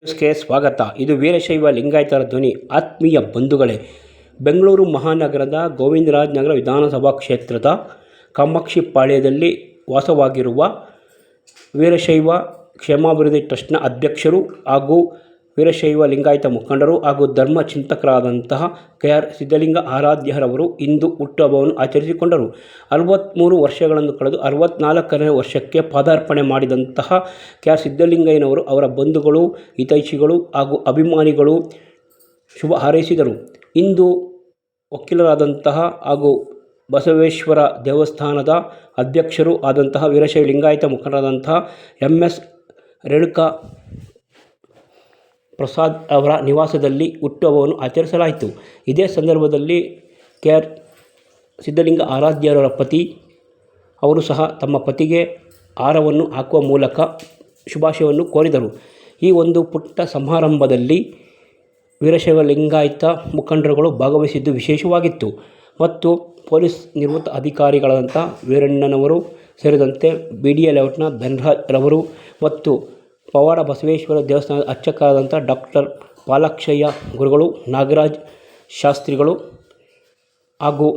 ನ್ಯೂಸ್ಗೆ ಸ್ವಾಗತ. ಇದು ವೀರಶೈವ ಲಿಂಗಾಯತರ ಧ್ವನಿ. ಆತ್ಮೀಯ ಬಂಧುಗಳೇ, ಬೆಂಗಳೂರು ಮಹಾನಗರದ ಗೋವಿಂದರಾಜ ನಗರ ವಿಧಾನಸಭಾ ಕ್ಷೇತ್ರದ ಕಾಮಾಕ್ಷಿಪಾಳ್ಯದಲ್ಲಿ ವಾಸವಾಗಿರುವ ವೀರಶೈವ ಕ್ಷೇಮಾಭಿವೃದ್ಧಿ ಟ್ರಸ್ಟ್ನ ಅಧ್ಯಕ್ಷರು ಹಾಗೂ ವೀರಶೈವ ಲಿಂಗಾಯತ ಮುಖಂಡರು ಹಾಗೂ ಧರ್ಮ ಚಿಂತಕರಾದಂತಹ ಕೆ.ಆರ್. ಸಿದ್ಧಲಿಂಗ ಆರಾಧ್ಯರವರು ಇಂದು ಹುಟ್ಟುಹಬ್ಬವನ್ನು ಆಚರಿಸಿಕೊಂಡರು. 63 ವರ್ಷಗಳನ್ನು ಕಳೆದು 64ನೇ ವರ್ಷಕ್ಕೆ ಪಾದಾರ್ಪಣೆ ಮಾಡಿದಂತಹ ಕೆ.ಆರ್. ಸಿದ್ಧಲಿಂಗಯ್ಯನವರು ಅವರ ಬಂಧುಗಳು, ಹಿತೈಷಿಗಳು ಹಾಗೂ ಅಭಿಮಾನಿಗಳು ಶುಭ ಹಾರೈಸಿದರು. ಇಂದು ವಕೀಲರಾದಂತಹ ಹಾಗೂ ಬಸವೇಶ್ವರ ದೇವಸ್ಥಾನದ ಅಧ್ಯಕ್ಷರೂ ಆದಂತಹ ವೀರಶೈವ ಲಿಂಗಾಯತ ಮುಖಂಡರಾದಂತಹ ಎಂ.ಎಸ್. ರೇಣುಕಾ ಪ್ರಸಾದ್ ಅವರ ನಿವಾಸದಲ್ಲಿ ಹುಟ್ಟುಹಬ್ಬವನ್ನು ಆಚರಿಸಲಾಯಿತು. ಇದೇ ಸಂದರ್ಭದಲ್ಲಿ ಕೆ.ಆರ್. ಸಿದ್ಧಲಿಂಗ ಆರಾಧ್ಯರವರ ಪತಿ ಅವರು ಸಹ ತಮ್ಮ ಪತಿಗೆ ಹಾರವನ್ನು ಹಾಕುವ ಮೂಲಕ ಶುಭಾಶಯವನ್ನು ಕೋರಿದರು. ಈ ಒಂದು ಪುಟ್ಟ ಸಮಾರಂಭದಲ್ಲಿ ವೀರಶೈವ ಲಿಂಗಾಯತ ಮುಖಂಡರುಗಳು ಭಾಗವಹಿಸಿದ್ದು ವಿಶೇಷವಾಗಿತ್ತು ಮತ್ತು ಪೊಲೀಸ್ ನಿವೃತ್ತ ಅಧಿಕಾರಿಗಳಾದಂಥ ವೀರಣ್ಣನವರು ಸೇರಿದಂತೆ BDA ಲೇಔಟ್ನ ಧನರಾಜ್ ರವರು ಮತ್ತು ಪವಾಡ ಬಸವೇಶ್ವರ ದೇವಸ್ಥಾನದ ಅರ್ಚಕರಾದಂಥ ಡಾಕ್ಟರ್ ಪಾಲಾಕ್ಷಯ್ಯ ಗುರುಗಳು, ನಾಗರಾಜ್ ಶಾಸ್ತ್ರಿಗಳು ಹಾಗೂ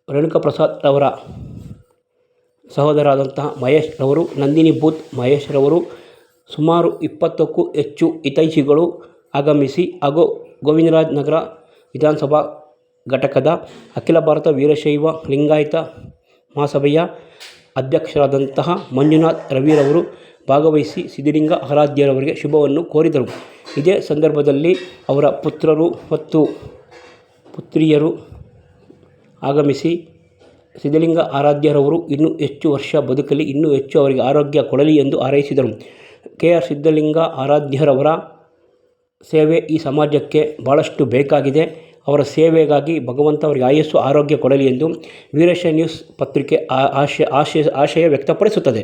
ರೇಣುಕಾ ಪ್ರಸಾದ್ ಅವರ ಸಹೋದರರಾದಂತಹ ಮಹೇಶ್ ರವರು, ನಂದಿನಿ ಬೂತ್ ಮಹೇಶ್ ರವರು, ಸುಮಾರು 20ಕ್ಕೂ ಹೆಚ್ಚು ಹಿತೈಷಿಗಳು ಆಗಮಿಸಿ ಹಾಗೂ ಗೋವಿಂದರಾಜ ನಗರ ವಿಧಾನಸಭಾ ಘಟಕದ ಅಖಿಲ ಭಾರತ ವೀರಶೈವ ಲಿಂಗಾಯತ ಮಹಾಸಭೆಯ ಅಧ್ಯಕ್ಷರಾದಂತಹ ಮಂಜುನಾಥ್ ರವಿರವರು ಭಾಗವಹಿಸಿ ಸಿದ್ಧಲಿಂಗ ಆರಾಧ್ಯರವರಿಗೆ ಶುಭವನ್ನು ಕೋರಿದರು. ಇದೇ ಸಂದರ್ಭದಲ್ಲಿ ಅವರ ಪುತ್ರರು ಮತ್ತು ಪುತ್ರಿಯರು ಆಗಮಿಸಿ ಸಿದ್ಧಲಿಂಗ ಆರಾಧ್ಯರವರು ಇನ್ನೂ ಹೆಚ್ಚು ವರ್ಷ ಬದುಕಲಿ, ಇನ್ನೂ ಹೆಚ್ಚು ಅವರಿಗೆ ಆರೋಗ್ಯ ಕೊಡಲಿ ಎಂದು ಹಾರೈಸಿದರು. ಕೆ.ಆರ್. ಸಿದ್ಧಲಿಂಗ ಆರಾಧ್ಯರವರ ಸೇವೆ ಈ ಸಮಾಜಕ್ಕೆ ಭಾಳಷ್ಟು ಬೇಕಾಗಿದೆ. ಅವರ ಸೇವೆಗಾಗಿ ಭಗವಂತ ಅವರಿಗೆ ಆಯಸ್ಸು ಆರೋಗ್ಯ ಕೊಡಲಿ ಎಂದು ವೀರಶೈವ ನ್ಯೂಸ್ ಪತ್ರಿಕೆ ಆಶಯ ವ್ಯಕ್ತಪಡಿಸುತ್ತದೆ.